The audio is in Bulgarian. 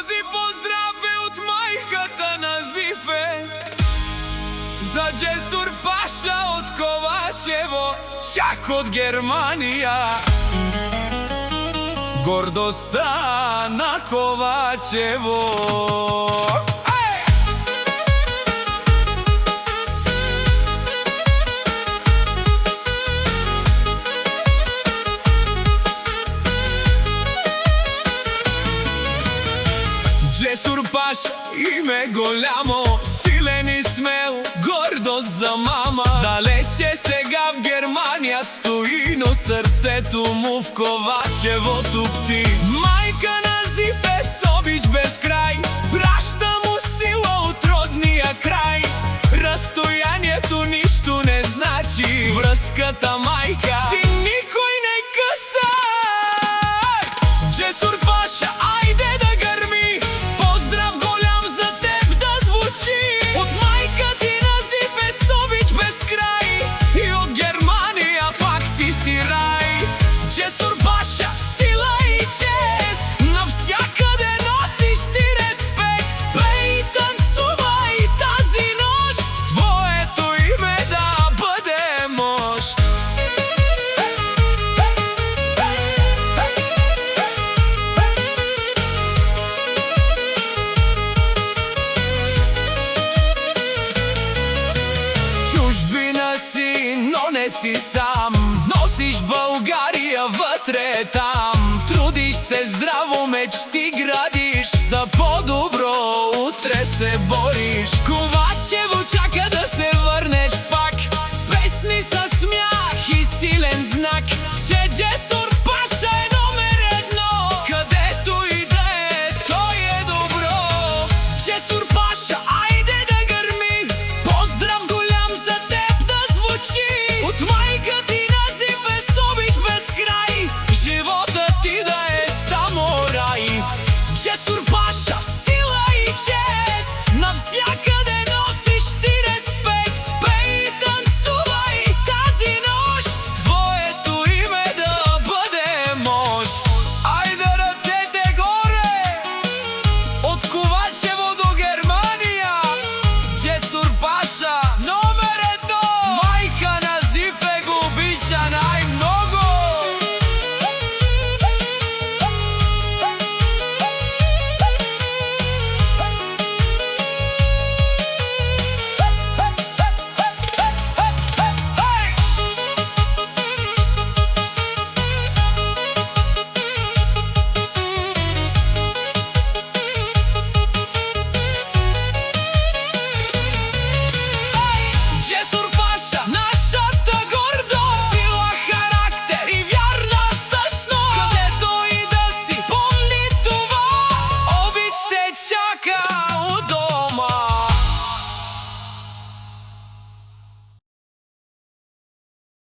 Този поздрав е от майката на Зифе за Джесур Паша от Ковачево, чак от Германия. Гордостта на Ковачево. Джесур Паша, име голямо, силен и смел, гордост за мама. Далече сега в Германия стои, но сърцето му в Ковачево тупти. Майка на Зифе с обич без край, праща му сила от родния край. Разстоянието нищо не значи, връзката майка си никой не къса. Джесур Паша, айде да гърми, поздрав голям за теб да звучи. От майка ти на Зифе с обич без край, и от Германия пак си рай. Джесур Паша, сила и чест, навсякъде носиш ти респект. Пей и танцувай тази нощ, твоето име да бъде мощ. В чужбина си, но не си сам, носиш България вътре там. Трудиш се здраво, мечти